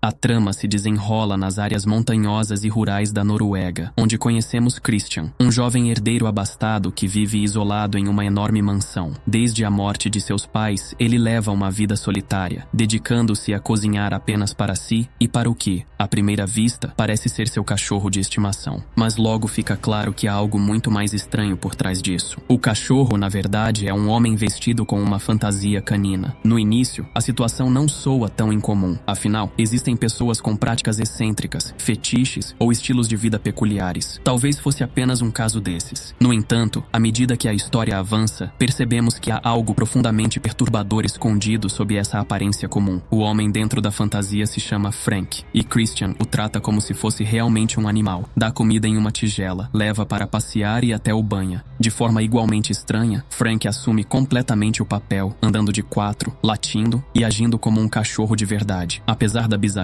A trama se desenrola nas áreas montanhosas e rurais da Noruega, onde conhecemos Christian, um jovem herdeiro abastado que vive isolado em uma enorme mansão. Desde a morte de seus pais, ele leva uma vida solitária, dedicando-se a cozinhar apenas para si e para o que, à primeira vista, parece ser seu cachorro de estimação. Mas logo fica claro que há algo muito mais estranho por trás disso. O cachorro, na verdade, é um homem vestido com uma fantasia canina. No início, a situação não soa tão incomum. Afinal, existem pessoas com práticas excêntricas, fetiches ou estilos de vida peculiares. Talvez fosse apenas um caso desses. No entanto, à medida que a história avança, percebemos que há algo profundamente perturbador escondido sob essa aparência comum. O homem dentro da fantasia se chama Frank, e Christian o trata como se fosse realmente um animal. Dá comida em uma tigela, leva para passear e até o banha. De forma igualmente estranha, Frank assume completamente o papel, andando de quatro, latindo e agindo como um cachorro de verdade. Apesar da bizarrice,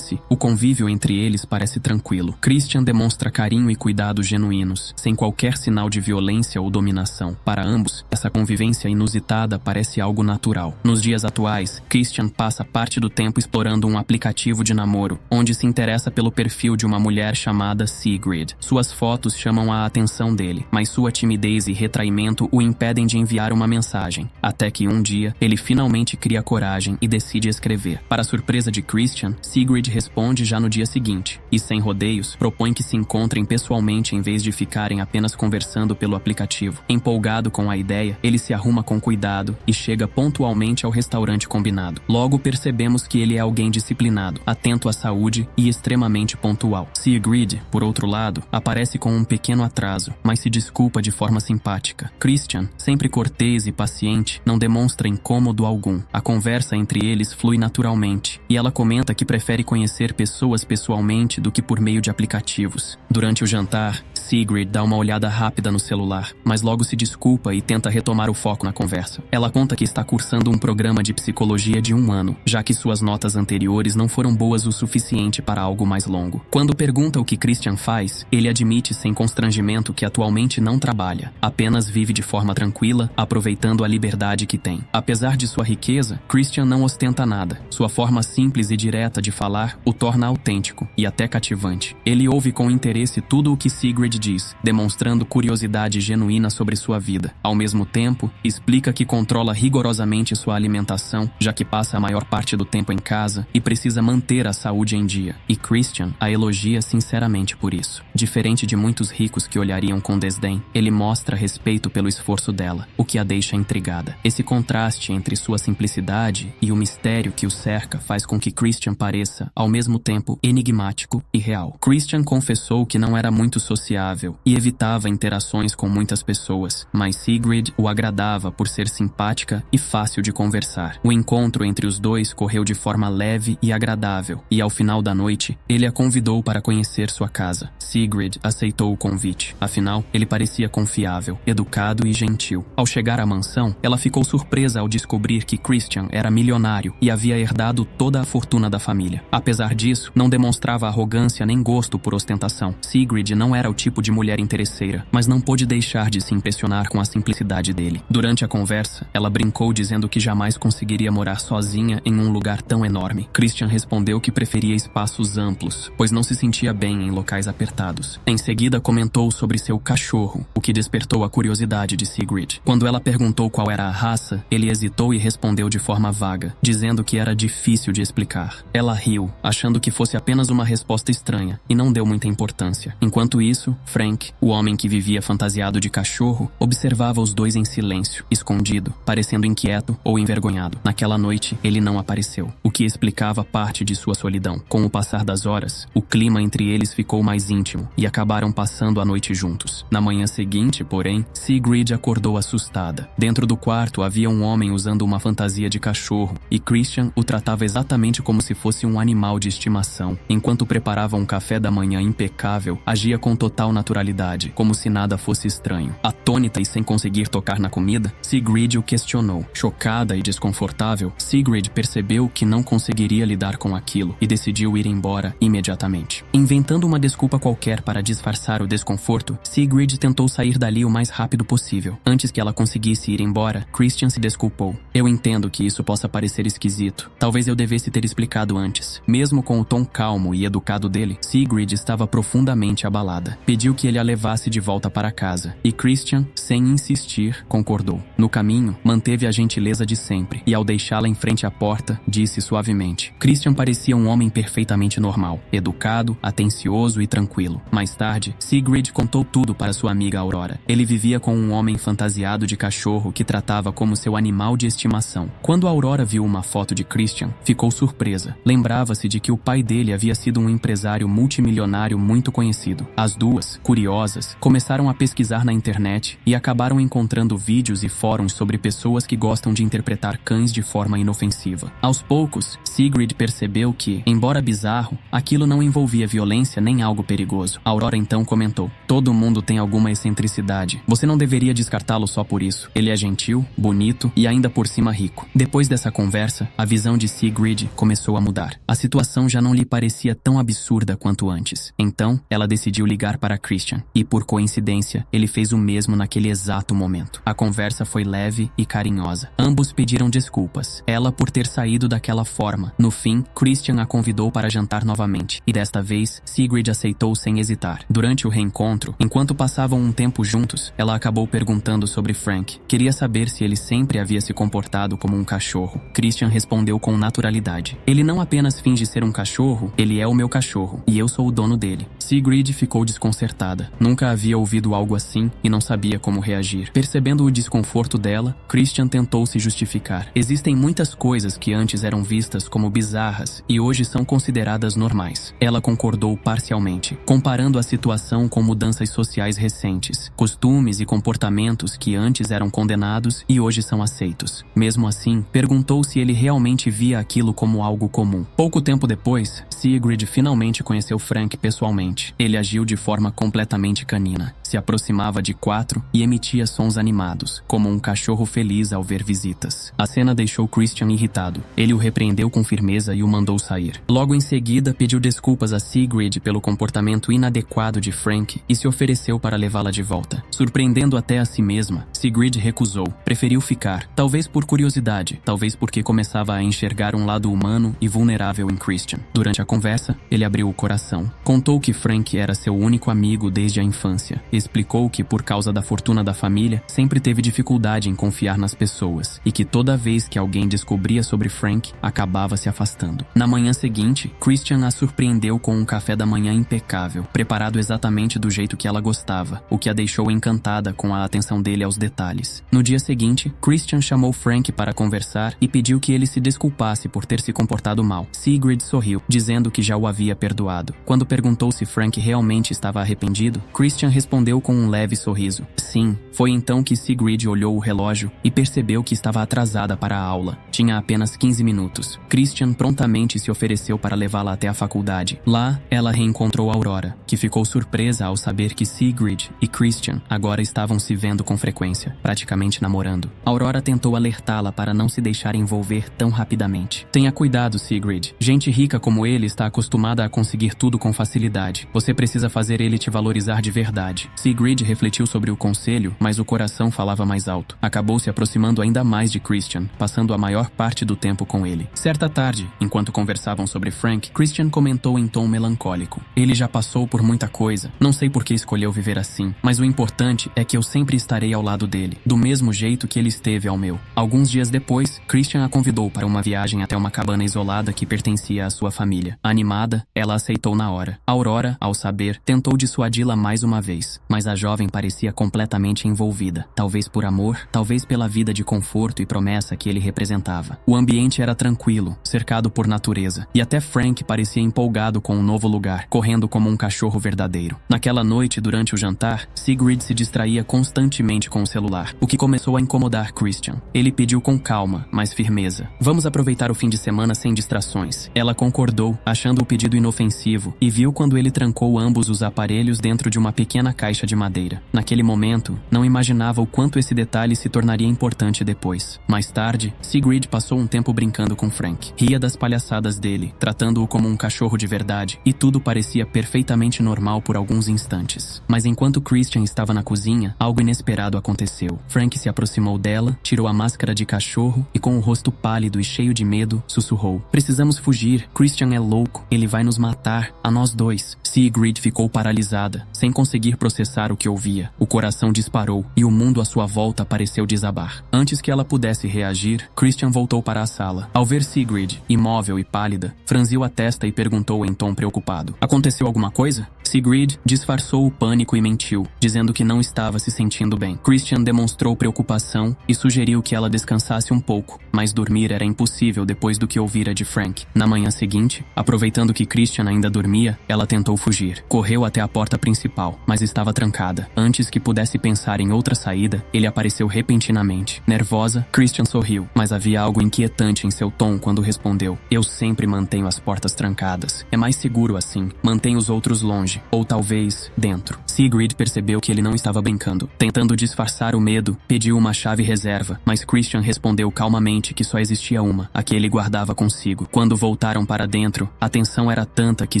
o convívio entre eles parece tranquilo. Christian demonstra carinho e cuidados genuínos, sem qualquer sinal de violência ou dominação. Para ambos, essa convivência inusitada parece algo natural. Nos dias atuais, Christian passa parte do tempo explorando um aplicativo de namoro, onde se interessa pelo perfil de uma mulher chamada Sigrid. Suas fotos chamam a atenção dele, mas sua timidez e retraimento o impedem de enviar uma mensagem. Até que um dia, ele finalmente cria coragem e decide escrever. Para a surpresa de Christian, Sigrid responde já no dia seguinte, e sem rodeios, propõe que se encontrem pessoalmente em vez de ficarem apenas conversando pelo aplicativo. Empolgado com a ideia, ele se arruma com cuidado e chega pontualmente ao restaurante combinado. Logo percebemos que ele é alguém disciplinado, atento à saúde e extremamente pontual. Sigrid, por outro lado, aparece com um pequeno atraso, mas se desculpa de forma simpática. Christian, sempre cortês e paciente, não demonstra incômodo algum. A conversa entre eles flui naturalmente, e ela comenta que prefere conhecer pessoas pessoalmente do que por meio de aplicativos. Durante o jantar, Sigrid dá uma olhada rápida no celular, mas logo se desculpa e tenta retomar o foco na conversa. Ela conta que está cursando um programa de psicologia de 1 ano, já que suas notas anteriores não foram boas o suficiente para algo mais longo. Quando pergunta o que Christian faz, ele admite sem constrangimento que atualmente não trabalha, apenas vive de forma tranquila, aproveitando a liberdade que tem. Apesar de sua riqueza, Christian não ostenta nada. Sua forma simples e direta de falar o torna autêntico e até cativante. Ele ouve com interesse tudo o que Sigrid diz, demonstrando curiosidade genuína sobre sua vida. Ao mesmo tempo, explica que controla rigorosamente sua alimentação, já que passa a maior parte do tempo em casa e precisa manter a saúde em dia. E Christian a elogia sinceramente por isso. Diferente de muitos ricos que olhariam com desdém, ele mostra respeito pelo esforço dela, o que a deixa intrigada. Esse contraste entre sua simplicidade e o mistério que o cerca faz com que Christian pareça, ao mesmo tempo, enigmático e real. Christian confessou que não era muito sociável e evitava interações com muitas pessoas, mas Sigrid o agradava por ser simpática e fácil de conversar. O encontro entre os dois correu de forma leve e agradável, e ao final da noite, ele a convidou para conhecer sua casa. Sigrid aceitou o convite, afinal, ele parecia confiável, educado e gentil. Ao chegar à mansão, ela ficou surpresa ao descobrir que Christian era milionário e havia herdado toda a fortuna da família. Apesar disso, não demonstrava arrogância nem gosto por ostentação. Sigrid não era o tipo de mulher interesseira, mas não pôde deixar de se impressionar com a simplicidade dele. Durante a conversa, ela brincou dizendo que jamais conseguiria morar sozinha em um lugar tão enorme. Christian respondeu que preferia espaços amplos, pois não se sentia bem em locais apertados. Em seguida, comentou sobre seu cachorro, o que despertou a curiosidade de Sigrid. Quando ela perguntou qual era a raça, ele hesitou e respondeu de forma vaga, dizendo que era difícil de explicar. Ela riu, achando que fosse apenas uma resposta estranha, e não deu muita importância. Enquanto isso, Frank, o homem que vivia fantasiado de cachorro, observava os dois em silêncio, escondido, parecendo inquieto ou envergonhado. Naquela noite, ele não apareceu, o que explicava parte de sua solidão. Com o passar das horas, o clima entre eles ficou mais íntimo, e acabaram passando a noite juntos. Na manhã seguinte, porém, Sigrid acordou assustada. Dentro do quarto havia um homem usando uma fantasia de cachorro, e Christian o tratava exatamente como se fosse um animal de estimação. Enquanto preparava um café da manhã impecável, agia com total total naturalidade, como se nada fosse estranho. Atônita e sem conseguir tocar na comida, Sigrid o questionou. Chocada e desconfortável, Sigrid percebeu que não conseguiria lidar com aquilo e decidiu ir embora imediatamente. Inventando uma desculpa qualquer para disfarçar o desconforto, Sigrid tentou sair dali o mais rápido possível. Antes que ela conseguisse ir embora, Christian se desculpou. Eu entendo que isso possa parecer esquisito. Talvez eu devesse ter explicado antes. Mesmo com o tom calmo e educado dele, Sigrid estava profundamente abalada. Pediu que ele a levasse de volta para casa, e Christian, sem insistir, concordou. No caminho, manteve a gentileza de sempre, e ao deixá-la em frente à porta, disse suavemente. Christian parecia um homem perfeitamente normal, educado, atencioso e tranquilo. Mais tarde, Sigrid contou tudo para sua amiga Aurora. Ele vivia com um homem fantasiado de cachorro que tratava como seu animal de estimação. Quando Aurora viu uma foto de Christian, ficou surpresa. Lembrava-se de que o pai dele havia sido um empresário multimilionário muito conhecido. As duas, curiosas, começaram a pesquisar na internet e acabaram encontrando vídeos e fóruns sobre pessoas que gostam de interpretar cães de forma inofensiva. Aos poucos, Sigrid percebeu que, embora bizarro, aquilo não envolvia violência nem algo perigoso. Aurora então comentou: todo mundo tem alguma excentricidade. Você não deveria descartá-lo só por isso. Ele é gentil, bonito e ainda por cima rico. Depois dessa conversa, a visão de Sigrid começou a mudar. A situação já não lhe parecia tão absurda quanto antes. Então, ela decidiu ligar para Christian. E por coincidência, ele fez o mesmo naquele exato momento. A conversa foi leve e carinhosa. Ambos pediram desculpas. Ela por ter saído daquela forma. No fim, Christian a convidou para jantar novamente. E desta vez, Sigrid aceitou sem hesitar. Durante o reencontro, enquanto passavam um tempo juntos, ela acabou perguntando sobre Frank. Queria saber se ele sempre havia se comportado como um cachorro. Christian respondeu com naturalidade. Ele não apenas finge ser um cachorro, ele é o meu cachorro, e eu sou o dono dele. Sigrid ficou desconcertada. Nunca havia ouvido algo assim e não sabia como reagir. Percebendo o desconforto dela, Christian tentou se justificar. Existem muitas coisas que antes eram vistas como bizarras e hoje são consideradas normais. Ela concordou parcialmente, comparando a situação com mudanças sociais recentes, costumes e comportamentos que antes eram condenados e hoje são aceitos. Mesmo assim, perguntou se ele realmente via aquilo como algo comum. Pouco tempo depois, Sigrid finalmente conheceu Frank pessoalmente. Ele agiu de forma completamente canina. Se aproximava de quatro e emitia sons animados, como um cachorro feliz ao ver visitas. A cena deixou Christian irritado. Ele o repreendeu com firmeza e o mandou sair. Logo em seguida, pediu desculpas a Sigrid pelo comportamento inadequado de Frank e se ofereceu para levá-la de volta. Surpreendendo até a si mesma, Sigrid recusou. Preferiu ficar, talvez por curiosidade, talvez porque começava a enxergar um lado humano e vulnerável em Christian. Durante a conversa, ele abriu o coração. Contou que Frank era seu único amigo desde a infância. Explicou que, por causa da fortuna da família, sempre teve dificuldade em confiar nas pessoas e que toda vez que alguém descobria sobre Frank, acabava se afastando. Na manhã seguinte, Christian a surpreendeu com um café da manhã impecável, preparado exatamente do jeito que ela gostava, o que a deixou encantada com a atenção dele aos detalhes. No dia seguinte, Christian chamou Frank para conversar e pediu que ele se desculpasse por ter se comportado mal. Sigrid sorriu, dizendo que já o havia perdoado. Quando perguntou se Frank realmente estava arrependido, Christian respondeu com um leve sorriso. Sim. Foi então que Sigrid olhou o relógio e percebeu que estava atrasada para a aula. Tinha apenas 15 minutos. Christian prontamente se ofereceu para levá-la até a faculdade. Lá, ela reencontrou Aurora, que ficou surpresa ao saber que Sigrid e Christian agora estavam se vendo com frequência, praticamente namorando. Aurora tentou alertá-la para não se deixar envolver tão rapidamente. Tenha cuidado, Sigrid. Gente rica como ele está acostumada a conseguir tudo com facilidade. Você precisa fazer ele te valorizar de verdade. Sigrid refletiu sobre o conselho, mas o coração falava mais alto. Acabou se aproximando ainda mais de Christian, passando a maior parte do tempo com ele. Certa tarde, enquanto conversavam sobre Frank, Christian comentou em tom melancólico. Ele já passou por muita coisa. Não sei por que escolheu viver assim, mas o importante é que eu sempre estarei ao lado dele, do mesmo jeito que ele esteve ao meu. Alguns dias depois, Christian a convidou para uma viagem até uma cabana isolada que pertencia à sua família. Animada, ela aceitou na hora. Aurora, ao saber, tentou dissuadi-la mais uma vez. mas a jovem parecia completamente envolvida, talvez por amor, talvez pela vida de conforto e promessa que ele representava. O ambiente era tranquilo, cercado por natureza, e até Frank parecia empolgado com o novo lugar, correndo como um cachorro verdadeiro. Naquela noite, durante o jantar, Sigrid se distraía constantemente com o celular, o que começou a incomodar Christian. Ele pediu com calma, mas firmeza: "Vamos aproveitar o fim de semana sem distrações." Ela concordou, achando o pedido inofensivo, e viu quando ele trancou ambos os aparelhos dentro de uma pequena caixa de madeira. Naquele momento, não imaginava o quanto esse detalhe se tornaria importante depois. Mais tarde, Sigrid passou um tempo brincando com Frank. Ria das palhaçadas dele, tratando-o como um cachorro de verdade, e tudo parecia perfeitamente normal por alguns instantes. Mas enquanto Christian estava na cozinha, algo inesperado aconteceu. Frank se aproximou dela, tirou a máscara de cachorro e, com o rosto pálido e cheio de medo, sussurrou: "Precisamos fugir. Christian é louco. Ele vai nos matar, a nós dois." Sigrid ficou paralisada, sem conseguir processar o que ouvia. O coração disparou e o mundo à sua volta pareceu desabar. Antes que ela pudesse reagir, Christian voltou para a sala. Ao ver Sigrid, imóvel e pálida, franziu a testa e perguntou em tom preocupado: "Aconteceu alguma coisa?" Sigrid disfarçou o pânico e mentiu, dizendo que não estava se sentindo bem. Christian demonstrou preocupação e sugeriu que ela descansasse um pouco, mas dormir era impossível depois do que ouvira de Frank. Na manhã seguinte, aproveitando que Christian ainda dormia, ela tentou fugir. Correu até a porta principal, mas estava trancada. Antes que pudesse pensar em outra saída, ele apareceu repentinamente. Nervosa, Christian sorriu, mas havia algo inquietante em seu tom quando respondeu: "Eu sempre mantenho as portas trancadas. É mais seguro assim. Mantenho os outros longe. Ou talvez dentro." Sigrid percebeu que ele não estava brincando. Tentando disfarçar o medo, pediu uma chave reserva, mas Christian respondeu calmamente que só existia uma, a que ele guardava consigo. Quando voltaram para dentro, a tensão era tanta que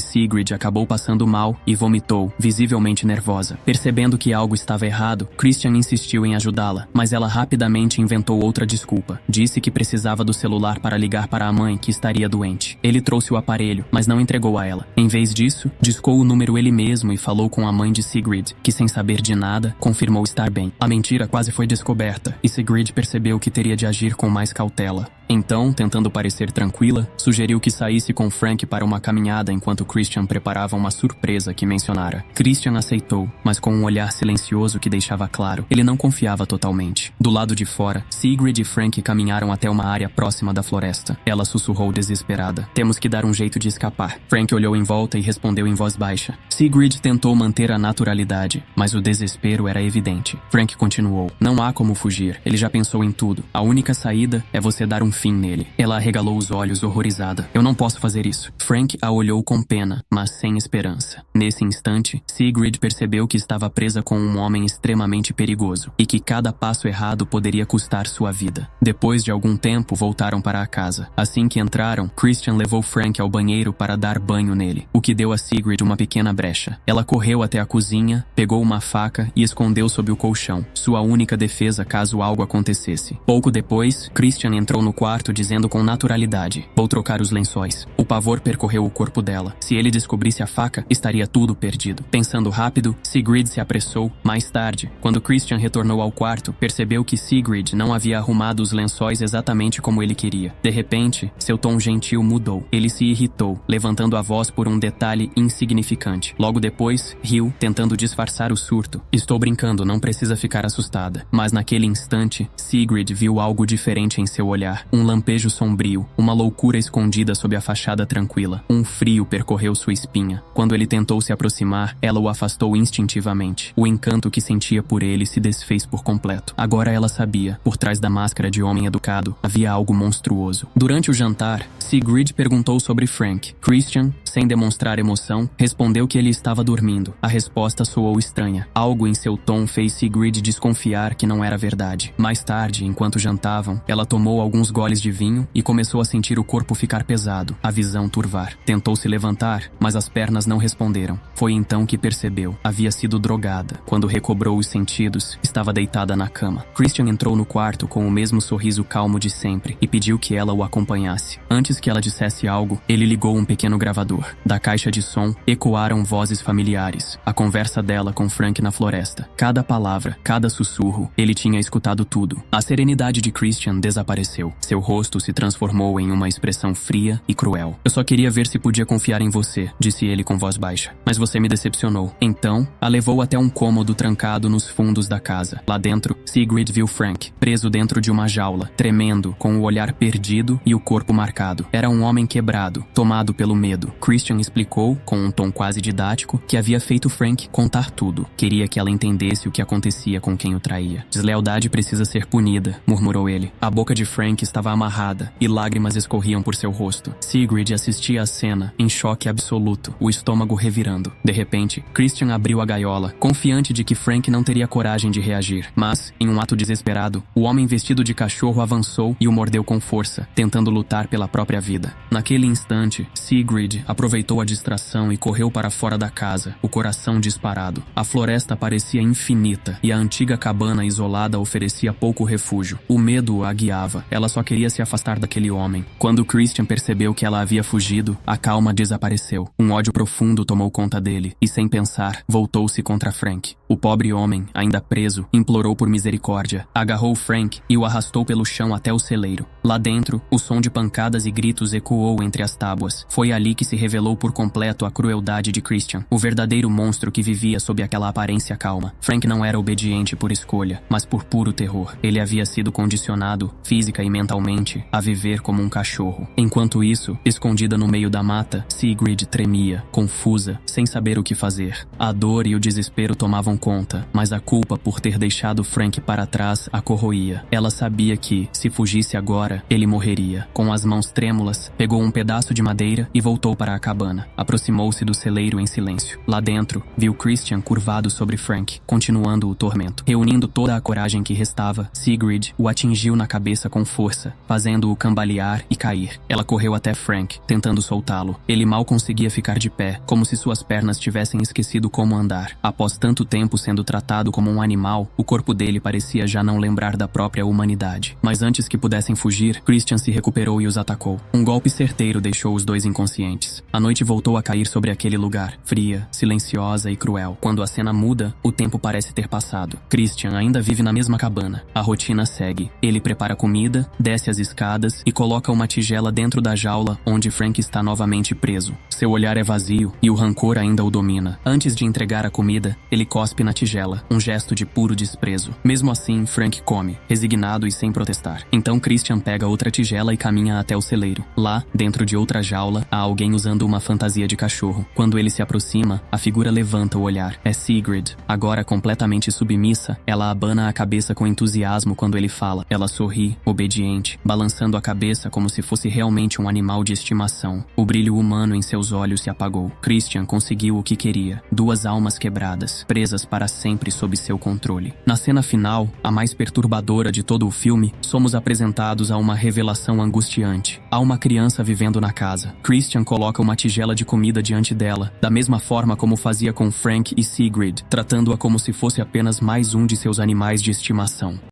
Sigrid acabou passando mal e vomitou, visivelmente nervosa. Percebendo que algo estava errado, Christian insistiu em ajudá-la, mas ela rapidamente inventou outra desculpa. Disse que precisava do celular para ligar para a mãe, que estaria doente. Ele trouxe o aparelho, mas não entregou a ela. Em vez disso, discou o número ele mesmo e falou com a mãe de Sigrid, que, sem saber de nada, confirmou estar bem. A mentira quase foi descoberta, e Sigrid percebeu que teria de agir com mais cautela. Então, tentando parecer tranquila, sugeriu que saísse com Frank para uma caminhada enquanto Christian preparava uma surpresa que mencionara. Christian aceitou, mas com um olhar silencioso que deixava claro: ele não confiava totalmente. Do lado de fora, Sigrid e Frank caminharam até uma área próxima da floresta. Ela sussurrou desesperada: "Temos que dar um jeito de escapar." Frank olhou em volta e respondeu em voz baixa. Sigrid tentou manter a naturalidade, mas o desespero era evidente. Frank continuou: "Não há como fugir. Ele já pensou em tudo. A única saída é você dar um fim nele." Ela arregalou os olhos, horrorizada. "Eu não posso fazer isso." Frank a olhou com pena, mas sem esperança. Nesse instante, Sigrid percebeu que estava presa com um homem extremamente perigoso e que cada passo errado poderia custar sua vida. Depois de algum tempo, voltaram para a casa. Assim que entraram, Christian levou Frank ao banheiro para dar banho nele, o que deu a Sigrid uma pequena brecha. Ela correu até a cozinha, pegou uma faca e escondeu sob o colchão, sua única defesa caso algo acontecesse. Pouco depois, Christian entrou no quarto dizendo com naturalidade: "Vou trocar os lençóis." O pavor percorreu o corpo dela. Se ele descobrisse a faca, estaria tudo perdido. Pensando rápido, Sigrid se apressou. Mais tarde, quando Christian retornou ao quarto, percebeu que Sigrid não havia arrumado os lençóis exatamente como ele queria. De repente, seu tom gentil mudou. Ele se irritou, levantando a voz por um detalhe insignificante. Logo depois, riu, tentando disfarçar o surto. "Estou brincando, não precisa ficar assustada." Mas naquele instante, Sigrid viu algo diferente em seu olhar. Um lampejo sombrio, uma loucura escondida sob a fachada tranquila. Um frio percorreu sua espinha. Quando ele tentou se aproximar, ela o afastou instintivamente. O encanto que sentia por ele se desfez por completo. Agora ela sabia, por trás da máscara de homem educado, havia algo monstruoso. Durante o jantar, Sigrid perguntou sobre Frank. Christian, sem demonstrar emoção, respondeu que ele estava dormindo. A resposta soou estranha. Algo em seu tom fez Sigrid desconfiar que não era verdade. Mais tarde, enquanto jantavam, ela tomou alguns goles de vinho e começou a sentir o corpo ficar pesado, a visão turvar. Tentou se levantar, mas as pernas não responderam. Foi então que percebeu. Havia sido drogada. Quando recobrou os sentidos, estava deitada na cama. Christian entrou no quarto com o mesmo sorriso calmo de sempre e pediu que ela o acompanhasse. Antes que ela dissesse algo, ele ligou um pequeno gravador. interior. Da caixa de som, ecoaram vozes familiares. A conversa dela com Frank na floresta. Cada palavra, cada sussurro, ele tinha escutado tudo. A serenidade de Christian desapareceu. Seu rosto se transformou em uma expressão fria e cruel. Eu só queria ver se podia confiar em você, disse ele com voz baixa. Mas você me decepcionou. Então, a levou até um cômodo trancado nos fundos da casa. Lá dentro, Sigrid viu Frank, preso dentro de uma jaula, tremendo, com o olhar perdido e o corpo marcado. Era um homem quebrado, tomado pelo medo. Christian explicou, com um tom quase didático, que havia feito Frank contar tudo. Queria que ela entendesse o que acontecia com quem o traía. Deslealdade precisa ser punida, murmurou ele. A boca de Frank estava amarrada e lágrimas escorriam por seu rosto. Sigrid assistia à cena, em choque absoluto, o estômago revirando. De repente, Christian abriu a gaiola, confiante de que Frank não teria coragem de reagir. Mas, em um ato desesperado, o homem vestido de cachorro avançou e o mordeu com força, tentando lutar pela própria vida. Naquele instante, Sigrid aproveitou a distração e correu para fora da casa, o coração disparado. A floresta parecia infinita e a antiga cabana isolada oferecia pouco refúgio. O medo a guiava. Ela só queria se afastar daquele homem. Quando Christian percebeu que ela havia fugido, a calma desapareceu. Um ódio profundo tomou conta dele e, sem pensar, voltou-se contra Frank. O pobre homem, ainda preso, implorou por misericórdia. Agarrou Frank e o arrastou pelo chão até o celeiro. Lá dentro, o som de pancadas e gritos ecoou entre as tábuas. Foi ali que se revelou por completo a crueldade de Christian, o verdadeiro monstro que vivia sob aquela aparência calma. Frank não era obediente por escolha, mas por puro terror. Ele havia sido condicionado, física e mentalmente, a viver como um cachorro. Enquanto isso, escondida no meio da mata, Sigrid tremia, confusa, sem saber o que fazer. A dor e o desespero tomavam conta, mas a culpa por ter deixado Frank para trás a corroía. Ela sabia que, se fugisse agora, ele morreria. Com as mãos trêmulas, pegou um pedaço de madeira e voltou para a cabana. Aproximou-se do celeiro em silêncio. Lá dentro, viu Christian curvado sobre Frank, continuando o tormento. Reunindo toda a coragem que restava, Sigrid o atingiu na cabeça com força, fazendo-o cambalear e cair. Ela correu até Frank, tentando soltá-lo. Ele mal conseguia ficar de pé, como se suas pernas tivessem esquecido como andar. Após tanto tempo sendo tratado como um animal, o corpo dele parecia já não lembrar da própria humanidade. Mas antes que pudessem fugir, Christian se recuperou e os atacou. Um golpe certeiro deixou os dois inconscientes. A noite voltou a cair sobre aquele lugar, fria, silenciosa e cruel. Quando a cena muda, o tempo parece ter passado. Christian ainda vive na mesma cabana. A rotina segue. Ele prepara comida, desce as escadas e coloca uma tigela dentro da jaula onde Frank está novamente preso. Seu olhar é vazio e o rancor ainda o domina. Antes de entregar a comida, ele cospe na tigela, um gesto de puro desprezo. Mesmo assim, Frank come, resignado e sem protestar. Então Christian pega outra tigela e caminha até o celeiro. Lá, dentro de outra jaula, há alguém usando uma fantasia de cachorro. Quando ele se aproxima, a figura levanta o olhar. É Sigrid. Agora completamente submissa, ela abana a cabeça com entusiasmo quando ele fala. Ela sorri, obediente, balançando a cabeça como se fosse realmente um animal de estimação. O brilho humano em seus olhos se apagou. Christian conseguiu o que queria. Duas almas quebradas, presas para sempre sob seu controle. Na cena final, a mais perturbadora de todo o filme, somos apresentados a uma revelação angustiante. Há uma criança vivendo na casa. Christian coloca uma tigela de comida diante dela, da mesma forma como fazia com Frank e Sigrid, tratando-a como se fosse apenas mais um de seus animais de estimação.